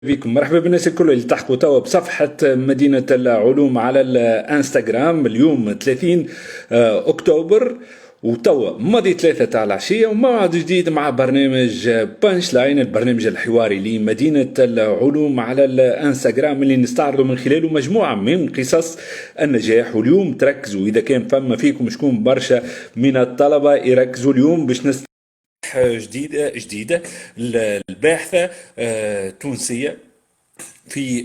بكم مرحبا بالناس الكل اللي تحكوا توا بصفحة مدينة العلوم على الانستغرام. اليوم 30 أكتوبر، وتوا ماضي 3 تاع العشية وموعد جديد مع برنامج بانش لاين، البرنامج الحواري لمدينة العلوم على الانستغرام اللي نستعرضوا من خلاله مجموعة من قصص النجاح. واليوم تركزوا إذا كان فما فيكم شكون برشا من الطلبة يركزوا اليوم باش جديدة الباحثة تونسية في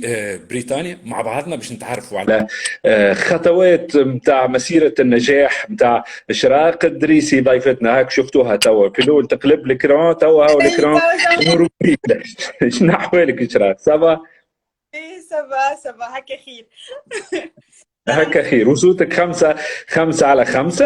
بريطانيا مع بعضنا باش نتعرفوا على خطوات متاع مسيرة النجاح متاع إشراق الدريسي. ضيفتنا هاك شفتوها توا في الأول تقلب الإكران، توا هاو الإكران مروبيك. شنو أحوالك إشراق؟ صافا؟ ايه سافا هكا خير. هكا خير. وصوتك خمسة على خمسة.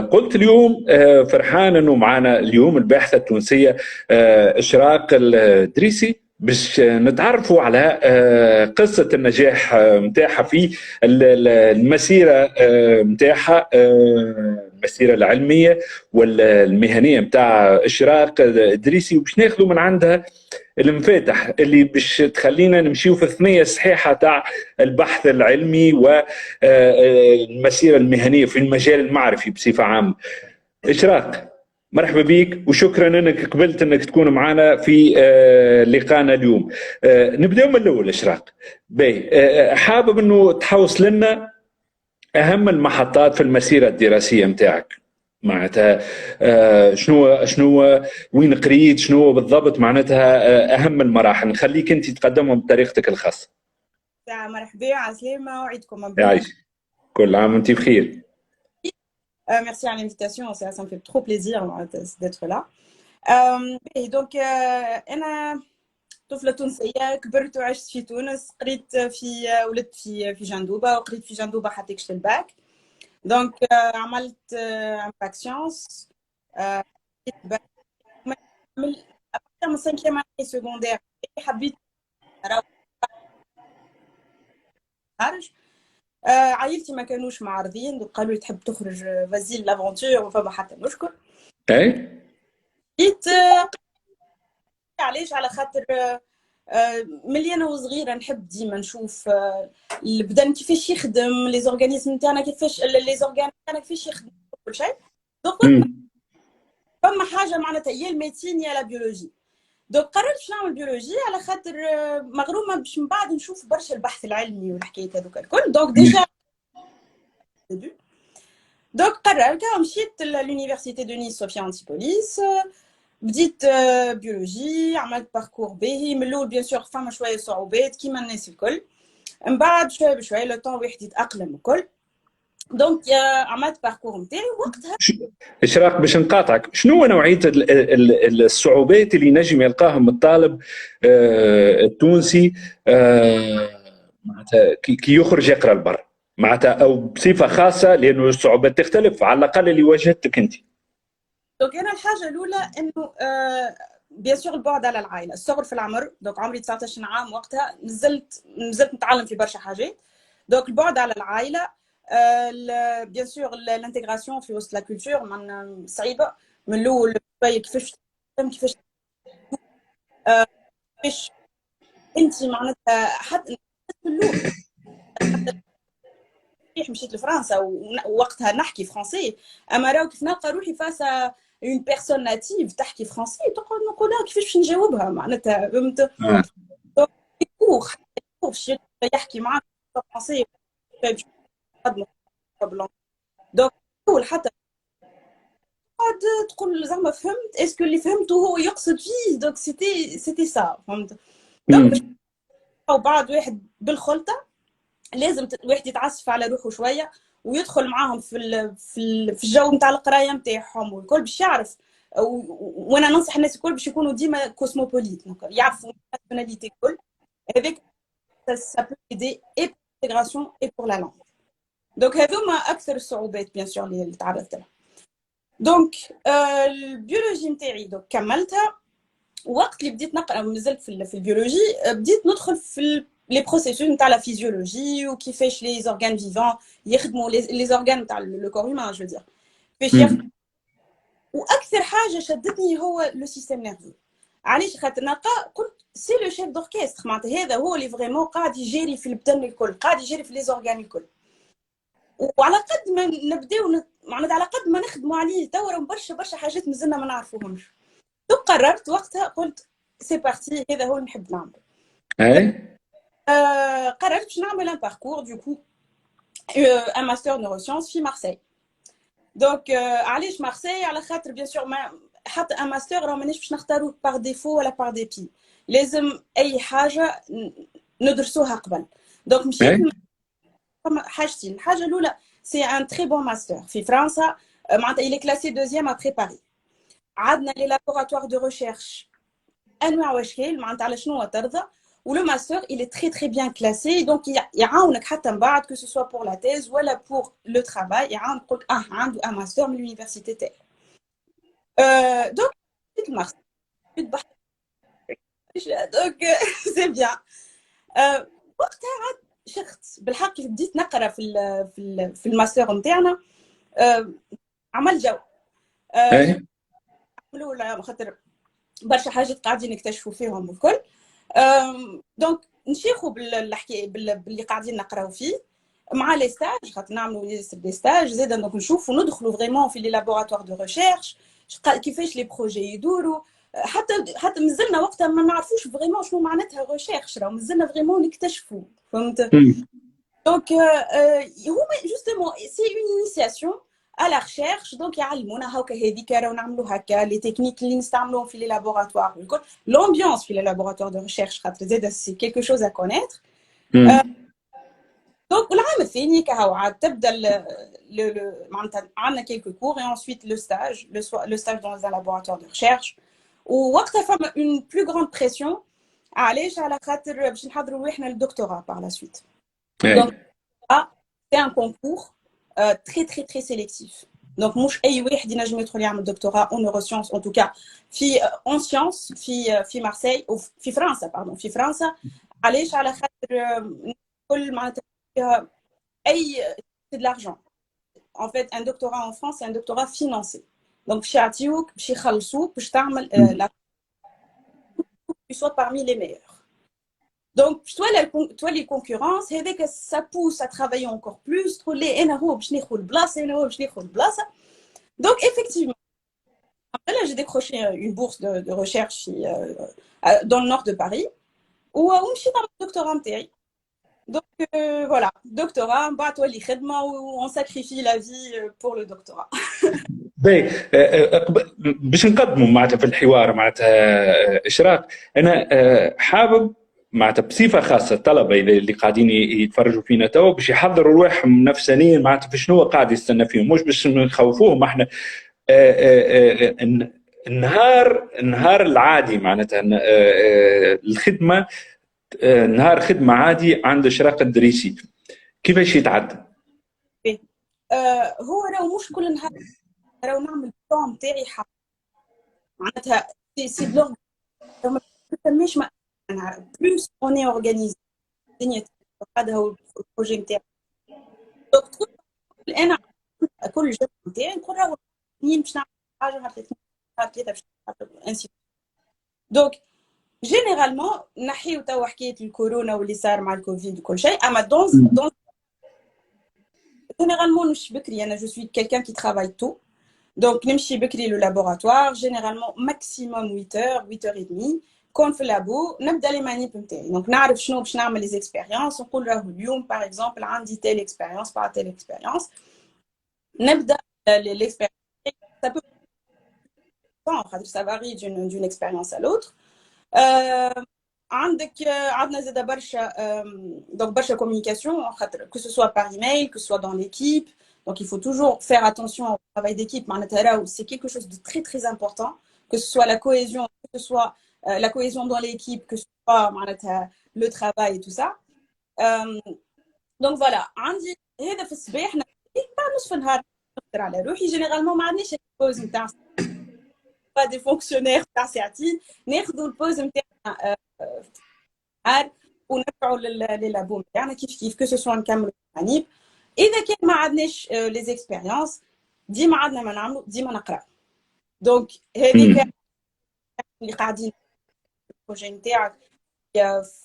قلت اليوم فرحان انه معنا اليوم الباحثة التونسية إشراق الدريسي باش نتعرفوا على قصة النجاح متاعها في المسيرة متاعها، المسيرة العلمية والمهنية متاع إشراق الدريسي، وباش ناخذوا من عندها المفاتح اللي باش تخلينا نمشيو في الثنية الصحيحة تاع البحث العلمي والمسيرة المهنية في المجال المعرفي بصفة عامة. إشراق، مرحبا بك وشكرا انك قبلت انك تكون معنا في لقاءنا اليوم. نبداو من الاول. إشراق، باهي، حابب انه تحوص لنا اهم المحطات في المسيرة الدراسية متاعك. معناتها شنو وين قريت، شنو بالضبط معناتها اهم المراحل. نخليك انت تقدمهم بطريقتك الخاصه. مرحبا، عسلامة، وعيدكم مبروك. يعيش، كل عام وانت بخير. Merci à l'invitation, ça me fait trop plaisir d'être là. Et donc أنا طفلة تونسية، كبرت وعشت في تونس، قريت ولدت في جندوبة، وقريت في جندوبة حتى كشت الباك. دونك عملت باك سيونس، من 5e année secondaire حبيت خارج. عائلتي ما كانوش معارضين، قالوا لي تحب تخرج فازيل لافونتور وفما حتى مشكل. اي جيت علاش؟ على خاطر ملي انا وصغيره نحب ديما نشوف البدن كيفاش يخدم، لي زورغانيزم نتاعنا كيفاش، لي زورغان نتاعنا كيفاش يخدم كل شيء. دونك فما حاجه معناتها يا الميديسين يا لا بيولوجي. دونك قررت باش نعمل بيولوجي على خاطر مغرومه باش من بعد نشوف برشا البحث العلمي والحكايات هذوك الكل. دونك ديجا دونك قررت مشيت للونيفرسيتي دو نيس صوفيا انتيبوليس، بديت بيولوجي، عملت باركور باهي. من الاول بيان سور فما شويه صعوبات كيما الناس الكل، من بعد شويه بشويه لو طون واحد يتاقلم الكل. دونك عملت باركور نتاعي وقتها. إشراق، باش نقاطعك، شنو نوعيه الصعوبات اللي نجم يلقاهم الطالب التونسي معناتها كي يخرج يقرا البر، معناتها او بصفه خاصه، لانه الصعوبات تختلف على الاقل اللي واجهتك انت؟ دونك انا الحاجه الاولى انه بيان سور البعد على العائله، الصغر في العمر. دونك عمري 19 عام وقتها، نزلت نتعلم في برشا حاجات. دونك البعد على العائله، بيان سور الانتيغراسيون في وسط لا كولتور من صعيبه من الاول. كيفاش كيفاش انت معناتها حتى من الاول مشيت لفرنسا ووقتها نحكي فرنسي، اما راهو كيف نلقى روحي فاسا اون بيرسون ناتيف تحكي فرنسي نقول لها كيفاش باش نجاوبها معناتها، فهمت؟ دونك باش يحكي معاك فرنسي دونك اول حتى قاعد تقول زعما فهمت، اسكو اللي فهمته هو يقصد فيه. دونك سيتي سا، فهمت؟ دونك بعد واحد بالخلطه لازم واحد يتعسف على روحه شويه ويدخل معاهم في الجو نتاع القرايه نتاعهم والكل باش يعرف. وانا ننصح الناس الكل باش يكونوا ديما كوسموبوليت، يعرفوا الناسيوناليتي الكل. هذاك ça peut aider et pour l'intégration et pour la langue. دونك هذوما اكثر الصعوبات بيان سور اللي تعرضت لها. دونك البيولوجي نتاعي دونك كملتها. وقت اللي بديت نقرا مازلت في البيولوجي، بديت ندخل في لي بروسيسوس نتاع لا فيزيولوجي وكيفاش لي زورغان فيفون يخدموا لي زورغان نتاع لو كور هيومان جو دير كيفاش يخدموا. واكثر حاجه شدتني هو لو سيستيم نيرفو. علاش؟ خاطر قلت سي لو شيف دوركستر معناتها هذا هو اللي فريمون قاعد يجري في البدن الكل، قاعد يجري في لي زورغان الكل. وعلى قد ما نبداو معناتها على قد ما نخدموا عليه توا برشا برشا حاجات مازلنا ما نعرفوهمش. قررت وقتها قلت سي بارتي هذا هو اللي نحب نعمله. اي قررت باش نعمل ان باركور دو كو ان ماستر نيروسيونس في مارسيل. دونك علاش مارسيل؟ على خاطر بيان سور ما حتى ان ماستر راه مانيش باش نختاروه بار ديفو ولا بار ديبي، لازم اي حاجه ندرسوها قبل. دونك مشيت حاجتين. الحاجه الاولى سي ان تري بون ماستر في فرنسا معناتها il est classé deuxième après Paris. عندنا لي لابوراتوار دو ريشيرش انواع واشكال معناتها على شنو ترضى. ولو ماستر il est très très bien classé donc يعاونك حتى من بعد que ce soit pour la thèse ولا pour le travail يعاونك يقولك عنده ان ماستر من اليونيفرسيتي تاعي. دونك الماستر دونك سي بيان. وقتها عاد شخت بالحق بديت نقرا في الماستر نتاعنا. عمل جو عملوا خاطر برشا حاجات قاعدين نكتشفوا فيهم الكل. دونك نشيخوا بالحكايه باللي قاعدين نقراو فيه مع لي ستاج، خاطر نعملوا لي ستاج زيد دونك نشوفوا ندخلوا فريمون في لي لابوراتوار دو ريشيرش كيفاش لي بروجي يدوروا. حتى مازلنا وقتها ما نعرفوش فريمون شنو معناتها ريشيرش، راه مازلنا فريمون نكتشفوا فهمت. دونك هما جوستومون سي اون انيسياسيون à la recherche. donc يعلمونا هاكا هذيك راهو نعملوا هكا لي تكنيك اللي نستعملوهم في لي لابوراتوار والكل l'ambiance في لي لابوراتوار دو ريشيرش خاطر زاد سي كيلكو شوز ا كونيتر. دونك العام الثاني كهو عاد تبدا معناتها عندنا كيلكو كور et ensuite le stage dans un laboratoire de recherche. ووقتها فما une plus grande pression علاش؟ على خاطر باش نحضروا روحنا للدكتوراه par la suite. donc c'est un concours très très très sélectif. donc مش اي واحد ينجم يدخل يعمل دكتوراه en neurosciences en tout cas في en sciences في مارسيل او في فرنسا باردون في فرنسا. علاش؟ على خاطر كل معناتها اي c'est de l'argent. en fait un doctorat en France c'est un doctorat financé. donc باش يعطيوك باش يخلصوك باش تعمل la tu sois parmi les meilleurs. donc toi les concurrences هذاك ça pousse à travailler encore plus. تقول لي انا هو باش ناخذ البلاصه انا هو باش ناخذ البلاصه. donc effectivement après là j'ai décroché une bourse de recherche dans le nord de Paris ومشيت نعمل الدكتوراه نتاعي. donc voilà doctorat من بعد تولي خدمه on sacrifie la vie pour le doctorat. باهي باش نقدموا معناتها في الحوار معناتها اشراق. انا حابب معناتها بصفه خاصه الطلبه اللي قاعدين يتفرجوا فينا توا باش يحضروا روحهم نفسانيا معناتها في شنو قاعد يستنى فيهم، مش باش نخوفوهم احنا. النهار العادي معناتها الخدمه نهار خدمه عادي عند اشراق الدريسي كيفاش يتعدى؟ هو راهو مش كل نهار راهو نعمل البلان نتاعي معناتها سي بلوغ ما تسميش نهار بلوس اوني اورغانيزي الدنيا. هذا هو البروجي نتاعي. دونك انا كل جهه نتاعي نقول راهو باش نعمل حاجه نهار ثلاثه باش انسي. دونك جينيرالمون نحيو توا حكايه الكورونا واللي صار مع الكوفيد وكل شيء. اما دون généralement نمشي بكري. انا جو سوي quelqu'un qui travaille tôt. donc نمشي بكري لو لابوراتوار généralement maximum 8h30 كون في اللابو نبدا لي مانيب نتاعي. donc نعرف شنو باش نعمل لي اكسبيريونس. نقول راهو اليوم باغ اكزومبل عندي تيل اكسبيريونس باغ تيل اكسبيريونس نبدا l'expérience. ça peut خاطر ça varie d'une expérience à l'autre. عندنا زاد برشا donc برشا communication خاطر que ce soit par email que ce soit dans l'équipe. donc il faut toujours faire attention au travail d'équipe. معناتها c'est quelque chose de très très important que ce soit la cohésion, que ce soit la cohésion dans l'équipe, que ce soit معناتها le travail et tout ça. donc voilà عندي هذا في الصباح بعد نصف النهار نقدر على روحي. جينيرالمون ما عندناش البوز نتاع pas des fonctionnaires تاع ساعتين ناخذوا البوز نتاعنا ونرجعوا للابو نتاعنا كيف كو سو نكملوا التعليم. اذا كان ما عندناش لي زيكسبيريونس ديما عندنا ما نعملوا ديما نقرا. دونك هذيك اللي قاعدين البروجي نتاعك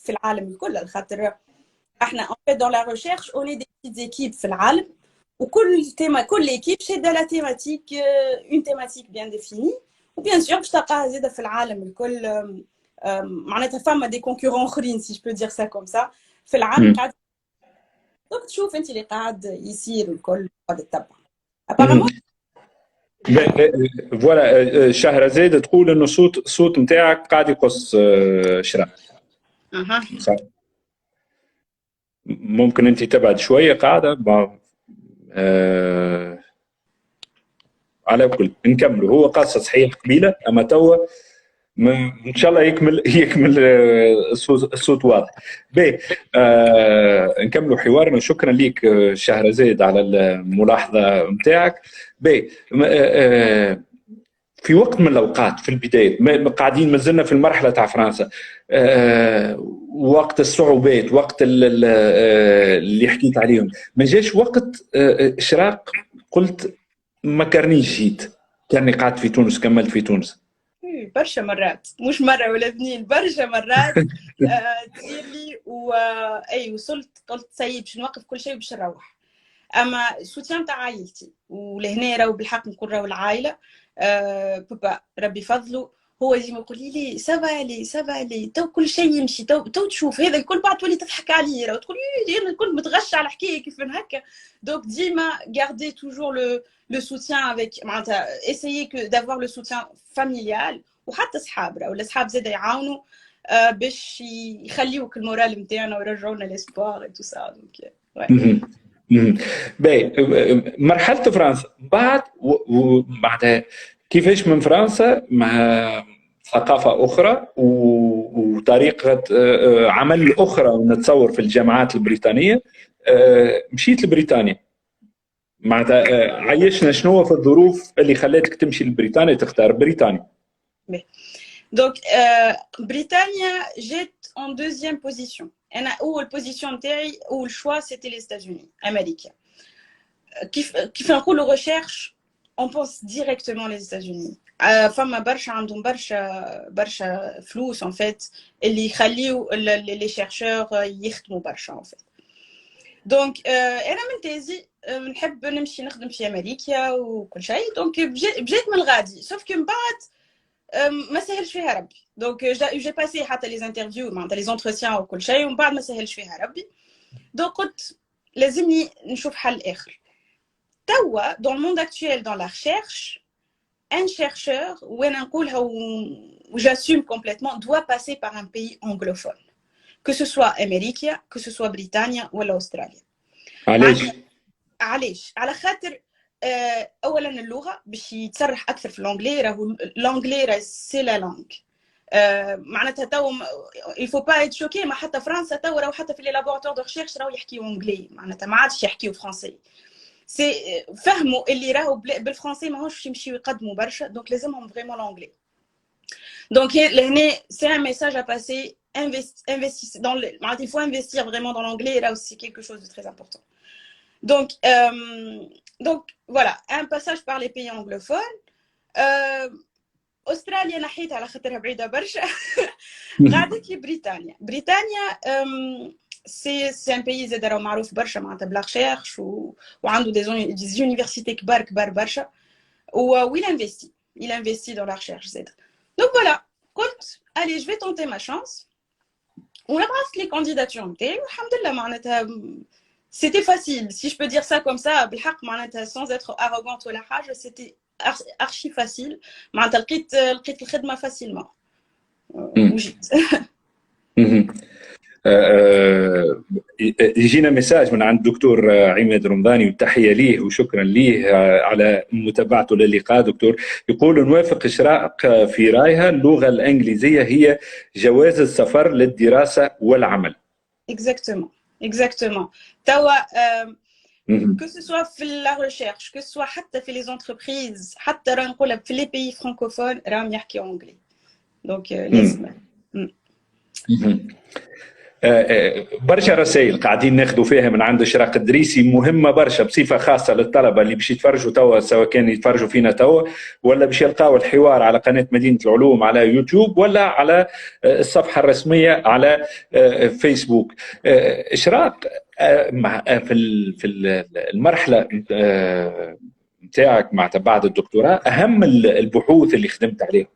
في العالم الكل، خاطر احنا en fait dans la recherche on est des petites équipes في العالم، وكل كل équipe شاده la thématique une thématique bien définie، وبيان سور باش تلقاها زاده في العالم الكل. معناتها فما دي كونكورون اخرين سي جو دير سا كوم سا في العالم قاعد دونك تشوف انت اللي قاعد يصير الكل قاعد تتبع ابارامون. فوالا شهرزاد تقول انه الصوت نتاعك قاعد يقص شرا. صح. ممكن انت تبعد شويه قاعده على كل نكملوا. هو قصه صحيح قبيله اما توا ان شاء الله يكمل الصوت واضح. باهي نكملوا حوارنا. شكرا لك شهرزاد على الملاحظه نتاعك. باهي في وقت من الاوقات في البدايه قاعدين مازلنا في المرحله تاع فرنسا، وقت الصعوبات، وقت اللي حكيت عليهم، ما جاش وقت اشراق قلت ما كرنيش جيت كاني قعدت في تونس كملت في تونس؟ برشا مرات، مش مره ولا اثنين، برشا مرات تصير لي اي وصلت قلت سيب باش نوقف كل شيء باش نروح. اما السوتيان تاع عائلتي ولهنا راهو بالحق نقول راهو العائله بابا ربي فضله هو ديما يقول لي سافا لي تو كل شيء يمشي، تو تشوف هذا الكل بعد تولي تضحك عليه راهو تقول انا كنت متغشى على حكايه كيف هكا. دونك ديما غاردي توجور le soutien avec معناتها essayer que d'avoir le soutien familial، وحتى صحاب راهو الصحاب زاد يعاونوا باش يخليوك المورال نتاعنا ويرجعونا ليسبوار اي تو سا. دونك باهي مرحله فرنسا بعد وبعدها كيفاش من فرنسا مع ثقافه اخرى وطريقه عمل اخرى نتصور في الجامعات البريطانيه، مشيت لبريطانيا معناتها عيشنا شنو في الظروف اللي خلاتك تمشي لبريطانيا تختار بريطانيا؟ دونك بريطانيا جيت en deuxième position. انا اول بوزيسيون نتاعي اول شوا سيتي لي ستاتوني امريكا. كيف نقولوا ريشيرش on pense directement les États-Unis. فما برشا عندهم برشا فلوس en fait اللي يخليوا les chercheurs يخدموا برشا en fait. دونك انا من تيزي نحب نمشي نخدم في امريكا وكل شيء. دونك بجيت من الغادي سوف كي من بعد ما سهلش فيها ربي. دونك جي باسي حتى لي انترفيو معناتها لي زونتروتيان وكل شيء ومن بعد ما سهلش فيها ربي. دونك قلت لازمني نشوف حل اخر. توا dans le monde actuel dans la recherche un chercheur وانا نقولها وجاسوم complètement doit passer par un pays anglophone que ce soit امريكا que ce soit بريطانيا ولا استراليا. علاش؟ على خاطر اولا اللغه باش يتصرح اكثر في الانجلي. راهو الانجلي راه سي لا لانغ معناتها تو il faut pas être choqué. ما حتى فرنسا تو راهو حتى في لي لابوراتوار دو ريشيرش راهو يحكيو انجلي معناتها ما عادش يحكيو فرنسي. سي فهموا اللي راهو بالفرنسي ماهوش يمشيو يقدموا برشا. دونك لازمهم فريمون الانجلي. دونك لهنا سي ان ميساج ا باسي investissez dans le il faut investir vraiment dans l'anglais et là aussi quelque chose de très important. Donc voilà un passage par les pays anglophones. أستراليا نحيت على خاطرها بعيدة برشا. قعدت لي بريطانيا سي ان بيي زاد راهو معروف برشا معناتها بلا ريشيرش وعنده دي يونيفرسيتي كبار برشا ويل انفيستي dans la recherche زاد. Donc voilà قلت allez je vais tenter ma chance. ونبعث لي كانديداتور نتاعي والحمد لله معناتها c'était facile si je peux dire ça comme ça بالحق معناتها sans être arrogante ولا حاجه. c'était archi facile معناتها لقيت الخدمه فاسيلمون وجيت. يجينا ميساج من عند الدكتور عماد رمضاني والتحيه ليه وشكرا ليه على متابعته للقاء. دكتور يقول نوافق إشراق في رايها اللغه الانجليزيه هي جواز السفر للدراسه والعمل. exactement توا que ce soit في la recherche que ce soit حتى في les entreprises حتى راه نقولها في les pays francophones راهم يحكيوا انجلي. دونك لازم. برشا رسائل قاعدين ناخذوا فيها من عند اشراق الدريسي مهمه برشا بصفه خاصه للطلبه اللي باش يتفرجوا توا، سواء كان يتفرجوا فينا توا ولا باش يلقاوا الحوار على قناه مدينه العلوم على يوتيوب ولا على الصفحه الرسميه على فيسبوك. اشراق، في المرحله نتاعك مع بعد الدكتوراه اهم البحوث اللي خدمت عليها؟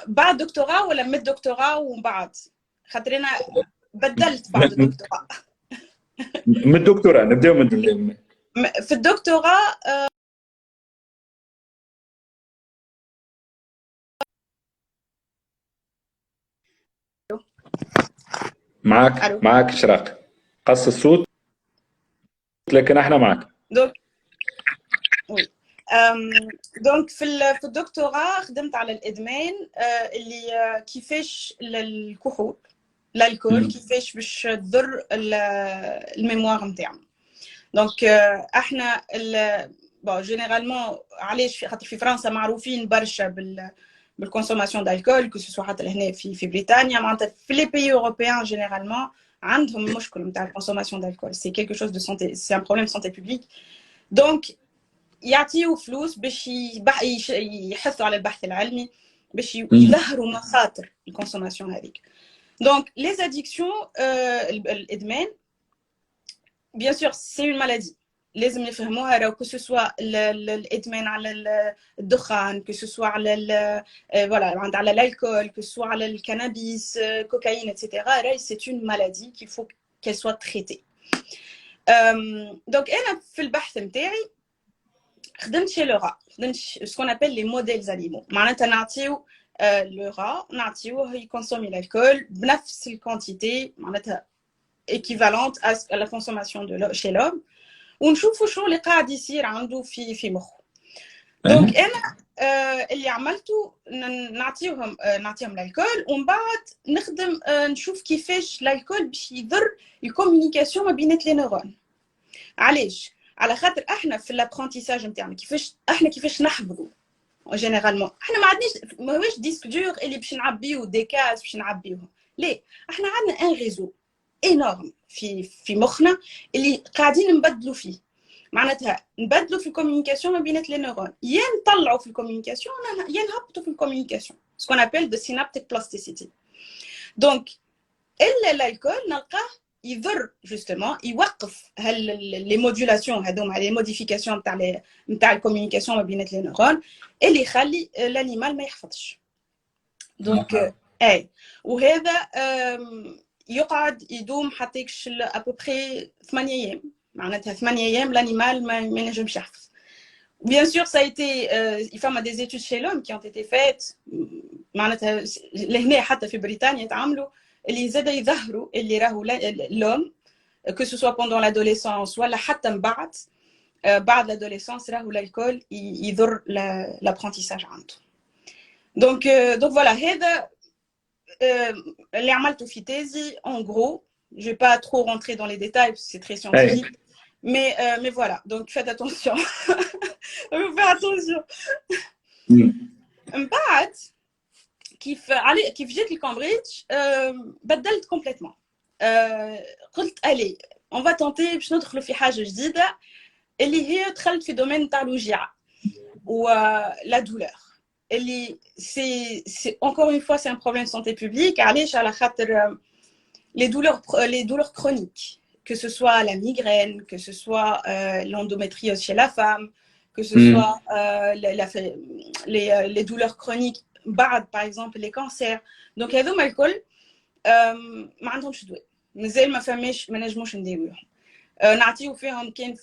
بعد دكتوراه ولا من الدكتوراه ومن بعد؟ خاطر انا بدلت بعد الدكتوراه. من الدكتوراه نبداو من في الدكتوراه. معك اشراق، قص الصوت لكن احنا معك. دونك في الدكتوراه خدمت على الادمان، اللي كيفاش الكحول الكول كيفاش باش تضر الميموار نتاعنا. دونك احنا بون جينيرالمون علاش خاطر في فرنسا معروفين برشا بالكونسوماسيون دالكول، كو سوسوا حتى لهنا في بريطانيا، معناتها في لي بيي اوروبيان جينيرالمون عندهم مشكل نتاع الكونسوماسيون دالكول، سي كيلكو شوز دو سونتي، سي ان بروبليم سونتي بوبليك. دونك يعطيو فلوس باش يحثوا على البحث العلمي باش يظهروا مخاطر الكونسوماسيون هذيك. دونك لي زاديكسيون، الادمان بيان سور سي اون مالادي لازم نفهموها، راهو كو سوسوا الادمان على الدخان، كو سوسوا على فوالا على الالكول، كو سوسوا على الكنابيس، كوكايين اتسيتيرا، راهي سي اون مالادي كي فو كيل سوا تريتي. دونك انا في البحث نتاعي خدمت شي لو را، خدمت سكون ابل لي موديلز انيمو، معناتها نعطيو لو را نعطيوه يكونسومي الكول بنفس الكونتيتي معناتها équivalente à la consommation chez l'homme، ونشوفوا شنو اللي قاعد يصير عنده في مخه. دونك انا اللي عملته نعطيهم الكول، ومن بعد نخدم نشوف كيفاش الكول باش يضر الكوميونيكاسيون ما بين لي نيرون. علاش؟ على خاطر احنا في الابرونتيساج نتاعنا كيفاش نحفظوا جينيرالمون، احنا ما عندناش ماهوش ديسك دور اللي باش نعبيو دي كاس باش نعبيوهم، لا احنا عندنا ان ريزو انورم في مخنا اللي قاعدين نبدلوا فيه، معناتها نبدلوا في الكوميونيكاسيون ما بين لي نيرون، يا نطلعوا في الكوميونيكاسيون يا نهبطوا في الكوميونيكاسيون، سكون ابل دو سينابتيك بلاستيسيتي. دونك الا الكول نلقاه يضر جوستومون، يوقف لي موديولاسيون هذوما، لي موديفيكاسيون نتاع الكوميونيكاسيون ما بين لي نيرون، اللي يخلي الانيمال ما يحفظش. دونك وهذا يقعد يدوم حتى يكش ابوبري 8 ايام، معناتها 8 ايام الانيمال ما ينجمش يحفظ. Bien sûr, ça a été, il y a des études chez l'homme qui ont été faites, معناتها لهنا حتى في بريطانيا تعملوا اللي زاد يظهروا اللي راهو l'homme que ce soit pendant l'adolescence ولا حتى من بعد l'adolescence راهو الكول يضر l'apprentissage عنده. Donc voilà, هذا اللي عملته في تيزي en gros. Je vais pas trop rentrer dans les détails parce que c'est très scientifique. Mais voilà, donc faites attention. Faites attention. من بعد كيف جيت لكامبريدج بدلت كومبليتمون. قلت allez on va tenter باش ندخلوا في حاجه جديده اللي هي دخلت في دومين تاع الوجيعه ولا دولور، اللي c'est encore une fois c'est un problème de santé publique. علاش؟ على خاطر les douleurs chroniques, que ce soit la migraine, que ce soit l'endométriose chez la femme, que ce soit les douleurs chroniques, par exemple les cancers. Donc هذوما الكل ما عندهمش دواء، مازال ما فماش، ما نجموش نداويوهم. نعطيو فيهم كان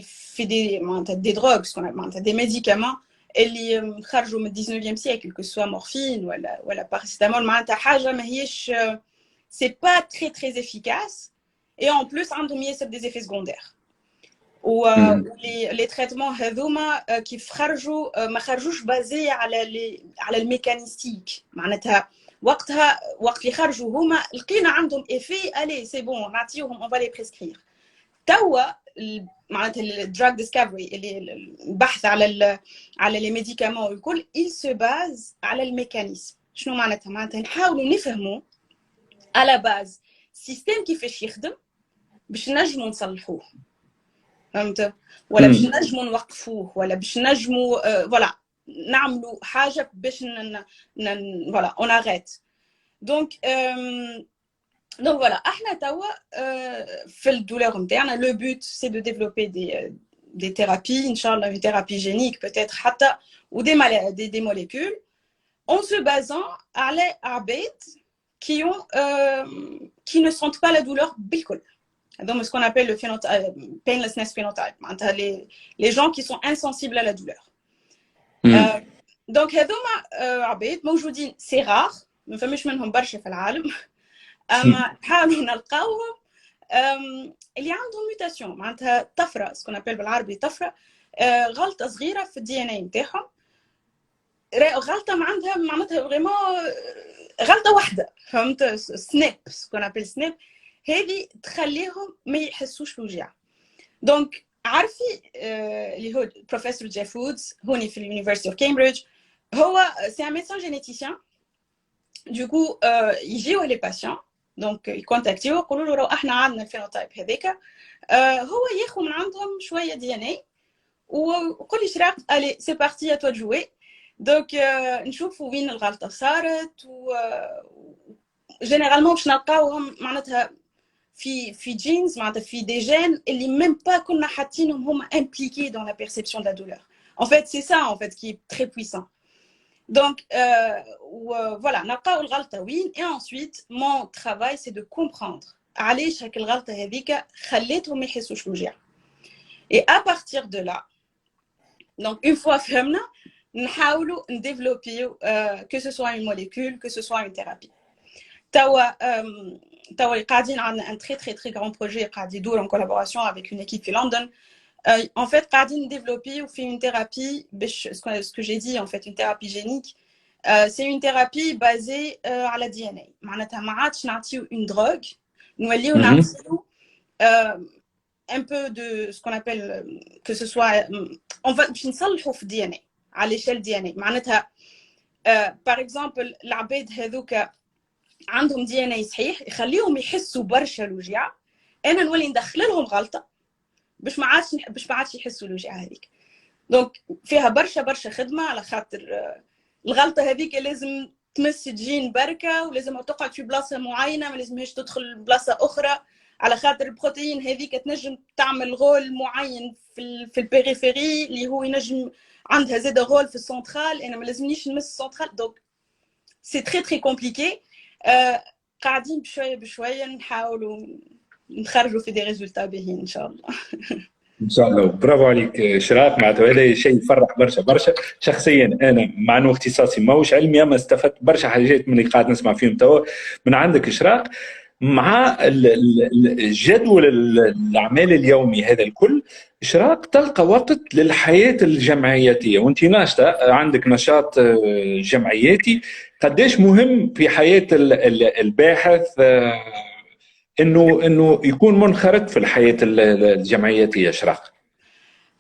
في دي معناتها دي دروغز، معناتها دي ميديكامون اللي خرجوا من 19e siècle، que ce soit morphine ولا paracétamol، معناتها حاجه ما هيش c'est pas très efficace, et en plus عندهم ياسر des effets secondaires. و les traitements هذوما كيف خرجوا ما خرجوش بازي على الميكانيستيك، معناتها وقت اللي خرجوا هما لقينا عندهم effet allez c'est bon نعطيوهم on va les prescrire. توا معناتها الدراج ديسكفري اللي البحث على لي ميديكامون والكل il se base على الميكانيزم. شنو معناتها؟ معناتها نحاولوا نفهموا على باز سيستم كيفاش يخدم باش نجموا نصلحوه، فهمت؟ ولا باش نجموا نوقفوه، ولا باش نجموا فوالا نعملوا حاجه باش فوالا اون اريت. دونك فوالا احنا توا في الدولور نتاعنا لو بوت سي دو ديفلوبي دي ثيرابي ان شاء الله، une thérapie génique peut-être حتى ou des molécules en se basant على عباد qui ne sentent pas la douleur بالكل. Donc ce qu'on appelle le painlessness phenotype, les gens qui sont insensibles à la douleur. Donc هذوما عباد موجودين، سي رار، ما فماش منهم برشا في العالم، اما نحاولوا نلقاوهم اللي عندهم ميوتاسيون، معناتها طفره، سكون ابل بالعربي طفره، غلطه صغيره في الدي ان اي نتاعهم، غلطه معناتها فريمون غلطه واحده، فهمت؟ سنيب، سكون ابل سنيب، هذه تخليهم ما يحسوش بالوجع. دونك عارفي اللي هو بروفيسور جيف وودز هوني في اليونيفرسيتي اوف كامبريدج، هو سي ان ميدسان جينيتيسيان. Du coup يجيوه لي باسيون، دونك يكونتاكتيوه يقولوا له احنا عندنا الفينوتايب هذاك، هو ياخذ من عندهم شويه دي ان اي وقول لي شراق الي سي بارتي ا توا جوي. دونك نشوفوا وين الغلطه صارت، و جينيرالمون باش نلقاوهم معناتها في جينز، معناتها في دي جين اللي ميم با كنا حاطينهم هما امبليكي دون لا بيرسيبسيون دو لا دولور. En fait c'est ça en fait qui est très puissant. Donc voilà نلقاو الغلطه وين، et ensuite mon travail c'est de comprendre علاش هاك الغلطه هذيك خليتهم ما يحسوش الوجع. Et à partir de là, donc une fois فهمنا نحاولوا نديفلوبيو que ce soit une molécule, que ce soit une thérapie. توا قاعدين عندنا un très très très grand projet قاعد يدور en collaboration avec une équipe في لندن. En fait قاعدين نديفلوبيو في une thérapie باش ce que j'ai dit en fait une thérapie génique. C'est une thérapie basée على DNA. معناتها ما عادش نعطيو une drogue، نوليو نعطيو un peu de ce qu'on appelle que ce soit on va باش نصلحوا في DNA على l'échelle DNA. معناتها par exemple العباد هذوك عندهم دي ان اي صحيح يخليهم يحسوا برشا الوجع، انا نولي ندخل لهم غلطه باش ما عادش يحسوا الوجع هذيك. دونك فيها برشا خدمه، على خاطر الغلطه هذيك لازم تمس الجين بركه، ولازم تقعد في بلاصه معينه، ما لازمهاش تدخل بلاصه اخرى، على خاطر البروتين هذيك تنجم تعمل غول معين في البيريفيري اللي هو ينجم عندها زاده غول في السنترال، انا ما لازمنيش نمس السنترال. دونك سي تري تري كومبليكي. قاعدين بشويه نحاولوا نخرجوا في دي ريزولتا باهين ان شاء الله. ان شاء الله. برافو عليك شراق، معناتها هذا شيء يفرح برشا. شخصيا انا مع انه اختصاصي ماهوش علمي، اما استفدت برشا حاجات من اللي قاعد نسمع فيهم توا من عندك شراق. مع الجدول الاعمال اليومي هذا الكل، شراق تلقى وقت للحياه الجمعياتيه، وانت ناشطه عندك نشاط جمعياتي. قداش مهم في حياه الباحث انه يكون منخرط في الحياه الجمعياتيه شراق؟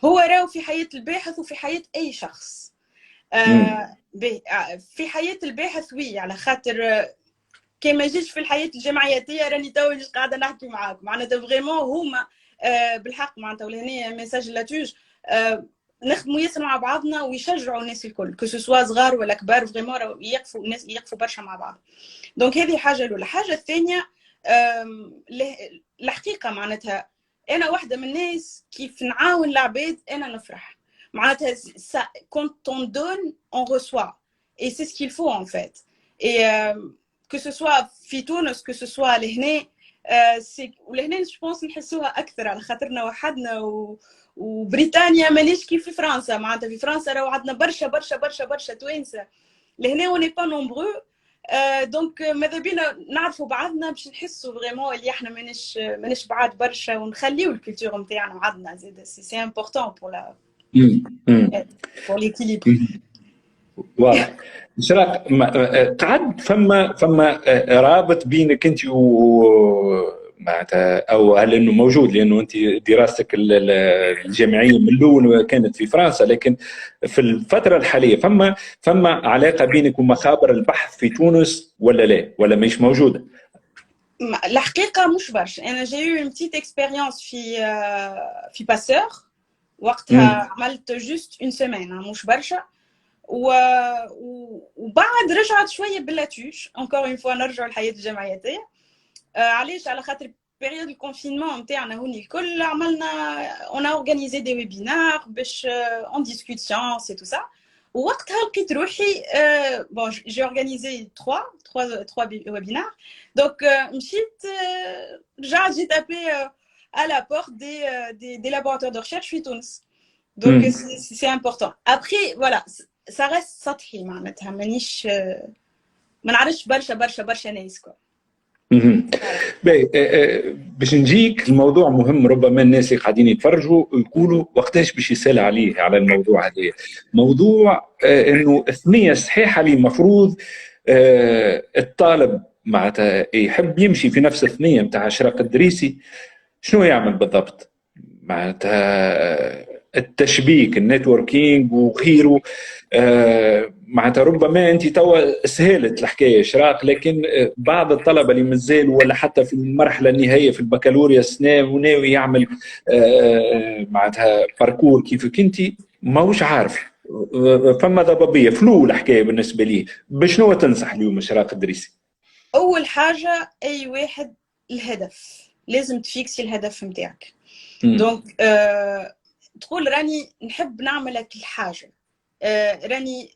هو راهو في حياه الباحث وفي حياه اي شخص. في حياه الباحث وي، على خاطر كي ما جيش في الحياه الجمعياتيه راني تو قاعده نحكي معاك، معناتها فريمون هما بالحق معناتها ولهنا ميساج لاتوج نخدموا ياسر مع بعضنا ويشجعوا الناس الكل، كو سوا صغار ولا كبار، فريمون يقفوا الناس يقفوا برشا مع بعض. دونك هذه حاجه الاولى. الحاجه الثانيه الحقيقه معناتها انا واحده من الناس كيف نعاون العباد انا نفرح، معناتها quand on donne on reçoit et c'est ce qu'il faut en fait. Et que ce soit في تونس que ce soit لهنا ولهنا جو بونس نحسوها اكثر على خاطرنا وحدنا وبريطانيا مانيش كيف في فرنسا. معناتها في فرنسا راهو عندنا برشا توانسه، لهنا وني با نومبرو. دونك ماذا بينا نعرفوا بعضنا باش نحسوا فريمون اللي احنا مانيش بعاد برشا، ونخليو الكولتور نتاعنا عندنا زاد. سي امبورطون بور ليكيليبر. واضح. شراق قعد فما رابط بينك انت معناتها، او هل انه موجود لانه انت دراستك الجامعيه من الاول كانت في فرنسا، لكن في الفتره الحاليه فما علاقه بينك ومخابر البحث في تونس ولا لا، ولا مش موجوده؟ الحقيقه مش برشا. انا جاي اون بتيت اكسبيريونس في باسور، وقتها عملت جوست اون سيمين مش برشا. وبعد رجعت شويه باللاتوش انكور اون فوا نرجعوا للحياه الجامعياتيه. علاش؟ على خاطر بيريود الكونفينمون نتاعنا هوني الكل عملنا اون اورغانيزي دي ويبينار باش اون ديسكوت سيونس اي تو سا. ووقتها لقيت روحي بون جي اورغانيزي 3 ويبينار. دونك مشيت رجعت جي تابي à la porte des laboratoires de recherche في تونس. Donc c'est important. Après voilà, ça reste سطحي معناتها مانيش ما نعرفش برشا ناس كو. باش نجيك الموضوع مهم، ربما الناس اللي قاعدين يتفرجوا يقولوا وقتاش باش يسال عليه على الموضوع هذا. موضوع انه الثنيه الصحيحه اللي المفروض الطالب معناتها يحب يمشي في نفس الثنيه نتاع اشراق الدريسي، شنو يعمل بالضبط؟ معناتها التشبيك، النتوركينج وغيره. معناتها ربما انت توا سهلت الحكايه اشراق، لكن بعض الطلبه اللي مازالوا ولا حتى في المرحله النهائيه في البكالوريوس ناوي يعمل معناتها باركور كيفك انت ماهوش عارف، فما ضبابيه فلو الحكايه بالنسبه ليه. بشنو تنصح اليوم اشراق الدريسي؟ اول حاجه اي واحد الهدف، لازم تفيكسي الهدف نتاعك. دونك تقول راني نحب نعمل لك الحاجه، راني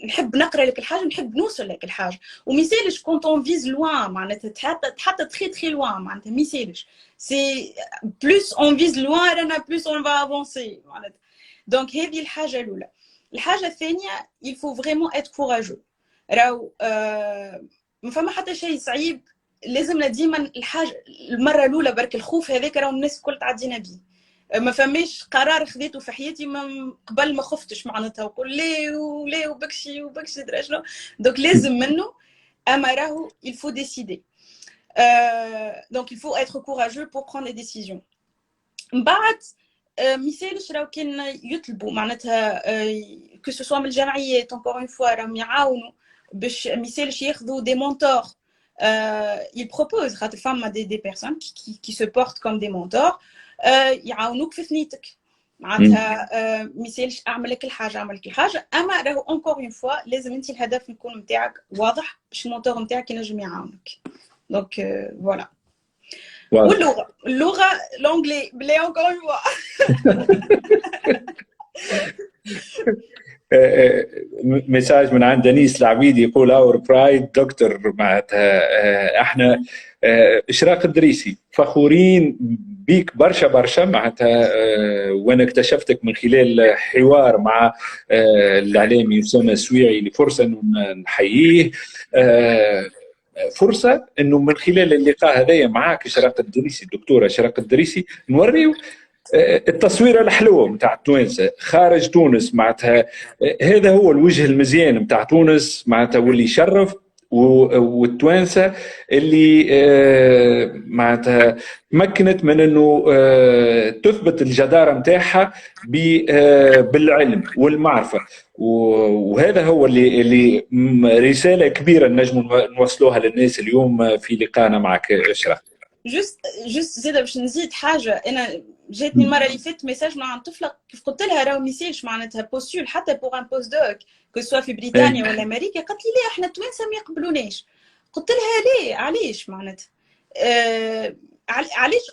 نحب نقرا لك الحاجه، نحب نوصل لك الحاجه. وميسالش كونت اون فيز لوان معناتها حتى تخي لوان معناتها ميسالش. سي بلوس اون فيز لوان رانا بلوس اون فا افونسي معناتها. دونك هذه الحاجه الاولى. الحاجه الثانيه il faut vraiment être courageux. راهو ما فما حتى شيء صعيب، لازمنا ديما الحاجه المره الاولى برك الخوف هذاك راهو الناس الكل تعدينا بيه. ما فماش قرار خذيته في حياتي قبل ما خفتش معناتها وقول ليه وبكشي درا شنو. دونك لازم منه، اما راهو il faut décider. Donc il faut être courageux pour prendre les décisions. من بعد مثالش راهو كان يطلبوا معناتها que ce soit من الجمعيات encore une fois راهم يعاونوا باش مثالش ياخذوا des mentors. Il propose خاطر فما des personnes qui se portent comme des mentors يعاونوك في ثنيتك معناتها. ميسالش اعمل لك الحاجه اما راهو اونكور اون فوا لازم انت الهدف يكون نتاعك واضح باش المونتور نتاعك ينجم يعاونك. دونك فوالا. واللغه لونجلي بلي اونكور اون فوا. مساج من عند دنيس العبيدي يقول اور برايد دكتور، معناتها احنا اشراق الدريسي فخورين بيك برشا معناتها. وانا اكتشفتك من خلال حوار مع الاعلامي اسامه السويعي اللي فرصه انه نحييه، فرصه انه من خلال اللقاء هذايا معاك اشراق الدريسي، الدكتوره اشراق الدريسي، نوريو التصويره الحلوه نتاع التوانسه خارج تونس. معناتها هذا هو الوجه المزيان نتاع تونس معناتها، واللي يشرف والتوانسه اللي معناتها تمكنت من انه تثبت الجداره نتاعها بالعلم والمعرفه. وهذا هو اللي رساله كبيره نجم نوصلوها للناس اليوم في لقائنا معك اشراق. جست زيد باش نزيد حاجه. انا جاتني المره اللي فاتت ميساج مع طفله كيف قلت لها راهو ميساج معناتها بوستول حتى بوغ ان بوست دوك كو سوا في بريطانيا ولا امريكا. قالت لي ليه احنا التوانسه ما يقبلوناش؟ قلت لها ليه علاش معناتها علاش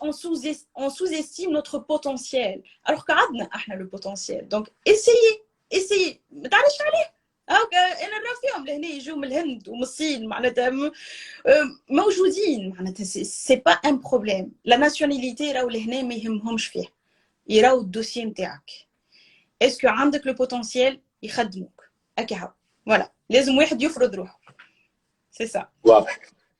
اون سوز استيم نوتر بوتونسيال الوغ عندنا احنا لو بوتونسيال. دونك اسيي ما تعرفش عليه. انا نرى فيهم لهنا يجوا من الهند ومن الصين معناتها موجودين معناتها سي با ان بروبليم. لا ناسيوناليتي راهو لهنا ما يهمهمش فيه، يراو الدوسي نتاعك اسكو عندك لو بوتونسيال يخدموك هكا. فوالا لازم واحد يفرض روحه. سي سا واضح.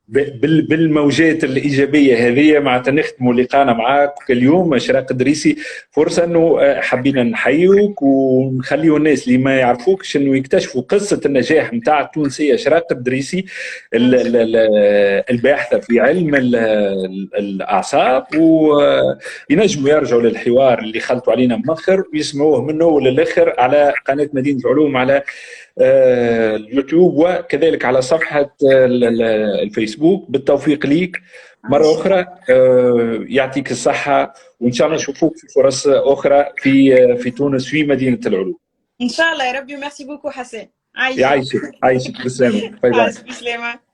بالموجات الايجابيه هذه معناتها نختموا لقاءنا معاك اليوم اشراق الدريسي. فرصه انه حبينا نحيوك ونخليوا الناس اللي ما يعرفوكش انه يكتشفوا قصه النجاح نتاع التونسيه اشراق الدريسي الباحثه في علم الاعصاب، وينجموا يرجعوا للحوار اللي خلطوا علينا مؤخر ويسمعوه من اول للاخر على قناه مدينه العلوم على اليوتيوب وكذلك على صفحه الفيسبوك. بالتوفيق ليك مره اخرى، يعطيك الصحه، وان شاء الله نشوفوك في فرص اخرى في تونس في مدينه العلوم ان شاء الله يا ربي. ميرسي بوكو حسين. يعيشك بالسلامه. باي باي. بسلامه.